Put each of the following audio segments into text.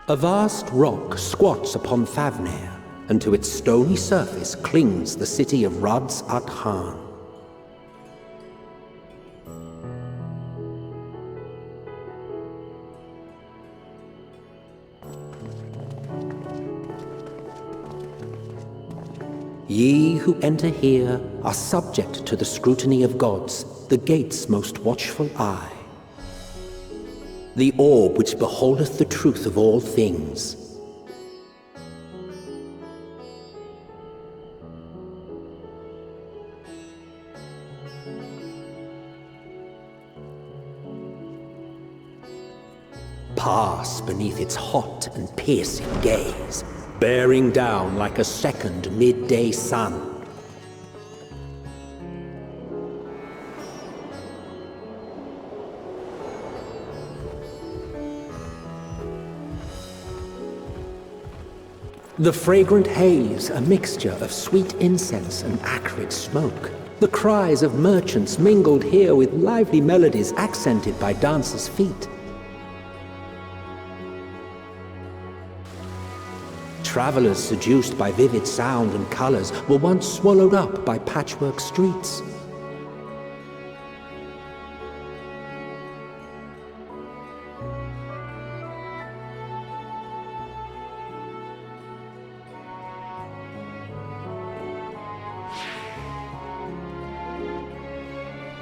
A vast rock squats upon Thavnair, and to its stony surface clings the city of Radz at Khan. Ye who enter here are subject to the scrutiny of gods, the gate's most watchful eye. The orb which beholdeth the truth of all things. Pass beneath its hot and piercing gaze, bearing down like a second midday sun. The fragrant haze, a mixture of sweet incense and acrid smoke. The cries of merchants mingled here with lively melodies accented by dancers' feet. Travelers seduced by vivid sound and colors were once swallowed up by patchwork streets.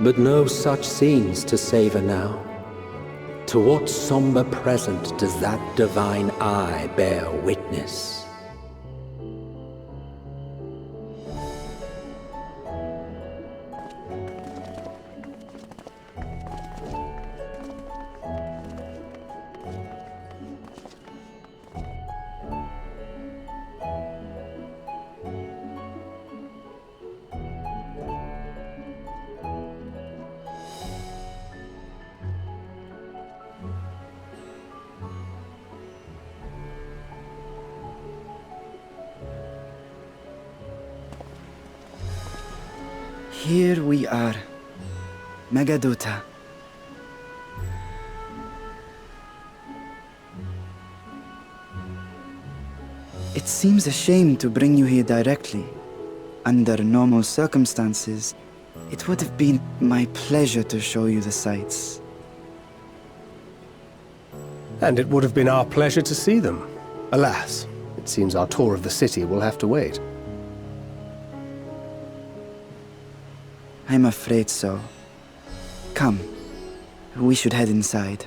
But no such scenes to savor now. To what somber present does that divine eye bear witness? Here we are, Megadota. It seems a shame to bring you here directly. Under normal circumstances, it would have been my pleasure to show you the sights. And it would have been our pleasure to see them. Alas, it seems our tour of the city will have to wait. I'm afraid so. Come, we should head inside.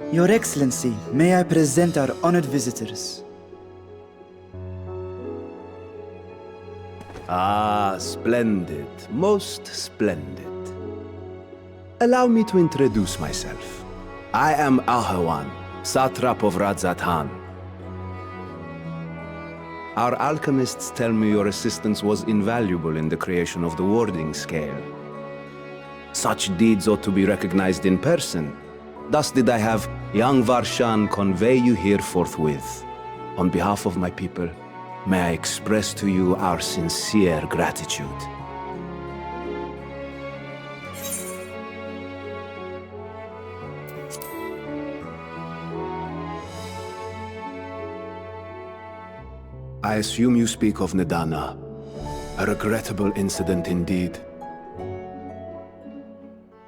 Your Excellency, may I present our honored visitors? Ah, splendid. Most splendid. Allow me to introduce myself. I am Ahawan, Satrap of Radz. Our alchemists tell me your assistance was invaluable in the creation of the warding scale. Such deeds ought to be recognized in person. Thus did I have young Varshan convey you here forthwith. On behalf of my people, may I express to you our sincere gratitude. I assume you speak of Nadana. A regrettable incident indeed.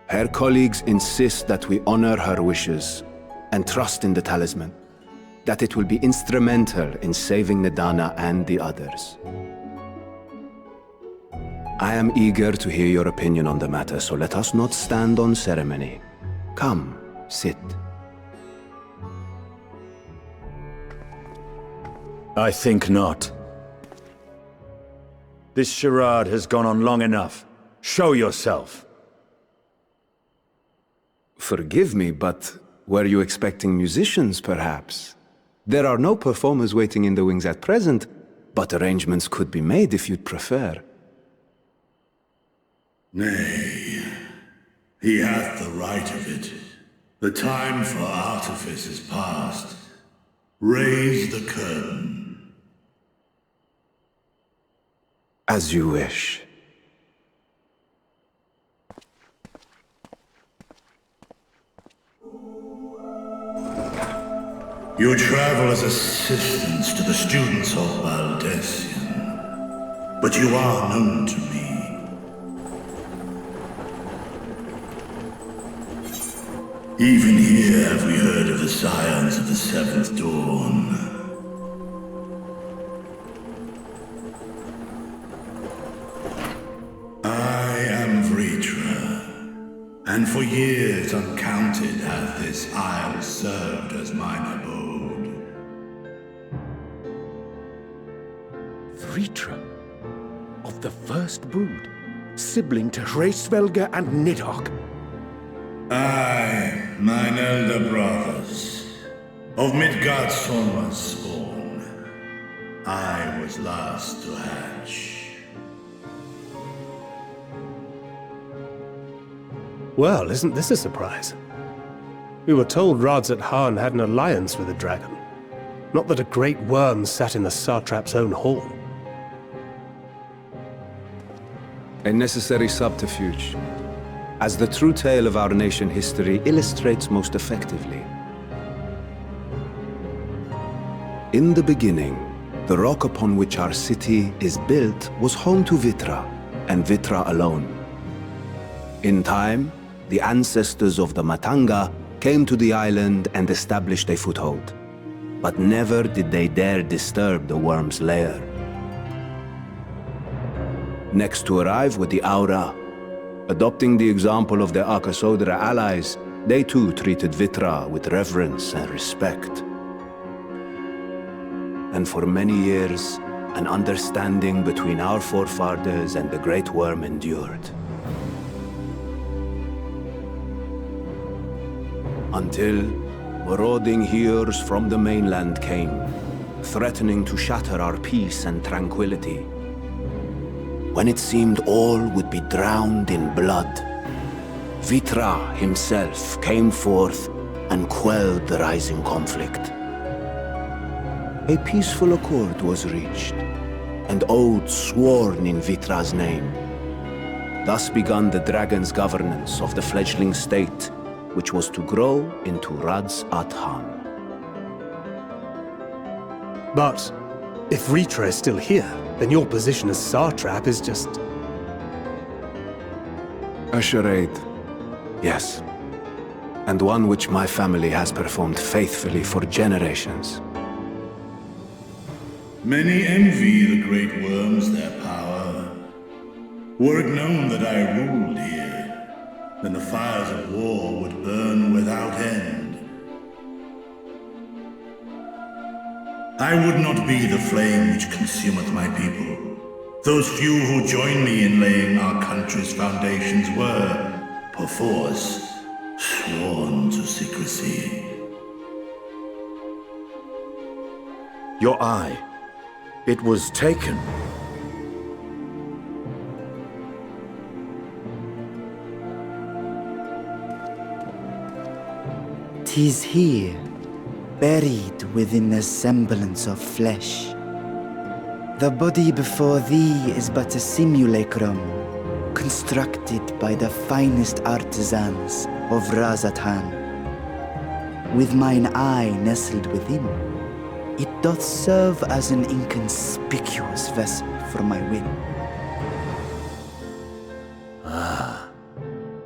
Her colleagues insist that we honor her wishes and trust in the talisman, that it will be instrumental in saving Nadana and the others. I am eager to hear your opinion on the matter, so let us not stand on ceremony. Come, sit. I think not. This charade has gone on long enough. Show yourself. Forgive me, but were you expecting musicians, perhaps? There are no performers waiting in the wings at present, but arrangements could be made if you'd prefer. Nay, he hath the right of it. The time for artifice is past. Raise the curtain. As you wish. You travel as assistants to the students of Valdesian, but you are known to me. Even here have we heard of the scions of the Seventh Dawn. I am Vritra, and for years uncounted hath this isle served as mine abode. Vritra, of the first brood, sibling to Hraesvelga and Nidhogg. Aye, mine elder brothers, of Midgard Solma's spawn, I was last to hatch. Well, isn't this a surprise? We were told Radz had an alliance with a dragon. Not that a great worm sat in the Satrap's own hall. A necessary subterfuge, as the true tale of our nation history illustrates most effectively. In the beginning, the rock upon which our city is built was home to Vitra, and Vitra alone. In time, the ancestors of the Matanga came to the island and established a foothold. But never did they dare disturb the worm's lair. Next to arrive were the Aura. Adopting the example of their Akasodra allies, they too treated Vitra with reverence and respect. And for many years, an understanding between our forefathers and the Great Worm endured. Until marauding heroes from the mainland came, threatening to shatter our peace and tranquility. When it seemed all would be drowned in blood, Vitra himself came forth and quelled the rising conflict. A peaceful accord was reached, and oaths sworn in Vitra's name. Thus began the dragon's governance of the fledgling state, which was to grow into Radz at Han. But if Ritra is still here, then your position as Satrap is just... A charade, yes. And one which my family has performed faithfully for generations. Many envy the great worms their power. Were it known that I ruled here, then the fires of war would burn without end. I would not be the flame which consumeth my people. Those few who joined me in laying our country's foundations were, perforce, sworn to secrecy. Your eye. It was taken. 'Tis here, buried within the semblance of flesh. The body before thee is but a simulacrum, constructed by the finest artisans of Razatan. With mine eye nestled within, it doth serve as an inconspicuous vessel for my will.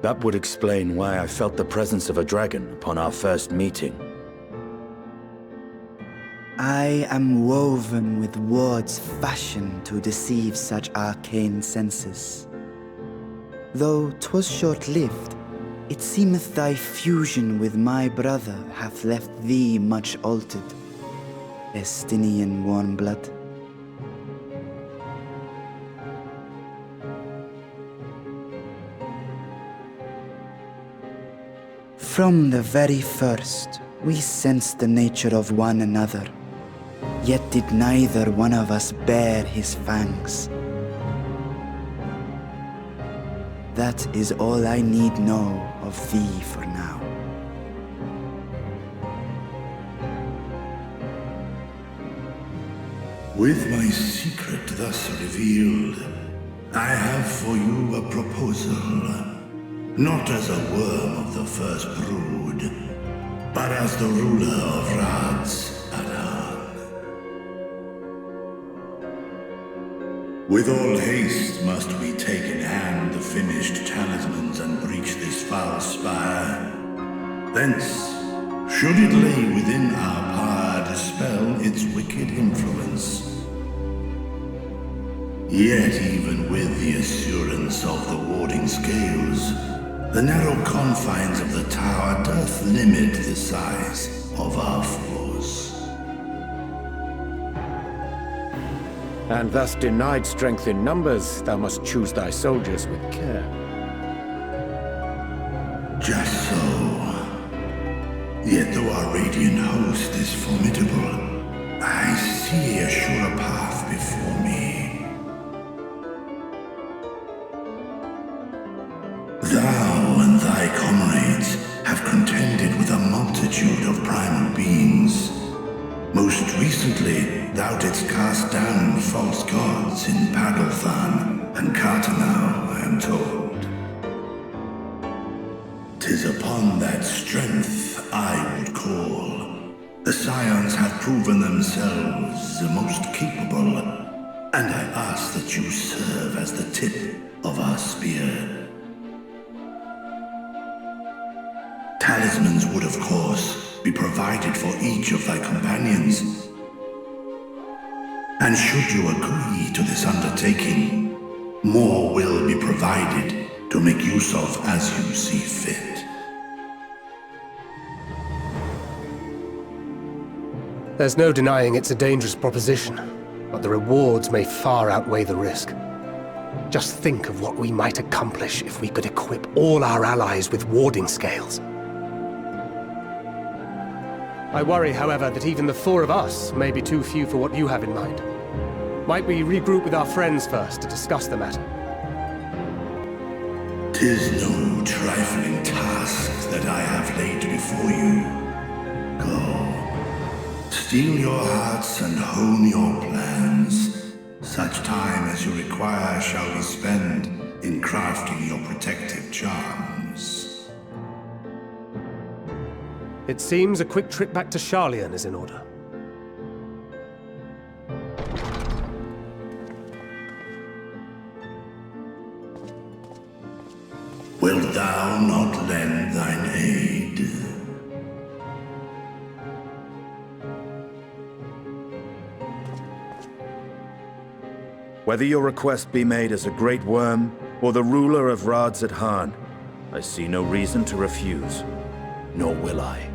That would explain why I felt the presence of a dragon upon our first meeting. I am woven with words fashioned to deceive such arcane senses. Though 'twas short-lived, it seemeth thy fusion with my brother hath left thee much altered, Estinian warm blood. From the very first, we sensed the nature of one another, yet did neither one of us bare his fangs. That is all I need know of thee for now. With my secret thus revealed, I have for you a proposal. Not as a worm of the first brood, but as the ruler of Radz at Han. With all haste must we take in hand the finished talismans and breach this foul spire. Thence, should it lay within our power, dispel its wicked influence. Yet even with the assurance of the warding scales, the narrow confines of the tower doth limit the size of our force. And thus denied strength in numbers, thou must choose thy soldiers with care. Just so. Yet though our radiant host is formidable, I see a surer path before me. Thou and thy comrades have contended with a multitude of primal beings. Most recently, thou didst cast down false gods in Pagalthan and Cartanau, I am told. 'Tis upon that strength I would call. The Scions have proven themselves the most capable, and I ask that you serve as the tip of our spear. Talismans would, of course, be provided for each of thy companions. And should you agree to this undertaking, more will be provided to make use of as you see fit. There's no denying it's a dangerous proposition, but the rewards may far outweigh the risk. Just think of what we might accomplish if we could equip all our allies with warding scales. I worry, however, that even the four of us may be too few for what you have in mind. Might we regroup with our friends first to discuss the matter? 'Tis no trifling task that I have laid before you. Go, steel your hearts and hone your plans. Such time as you require shall we spend in crafting your protective charms. It seems a quick trip back to Sharlayan is in order. Wilt thou not lend thine aid? Whether your request be made as a great worm, or the ruler of Radz at Han, I see no reason to refuse, nor will I.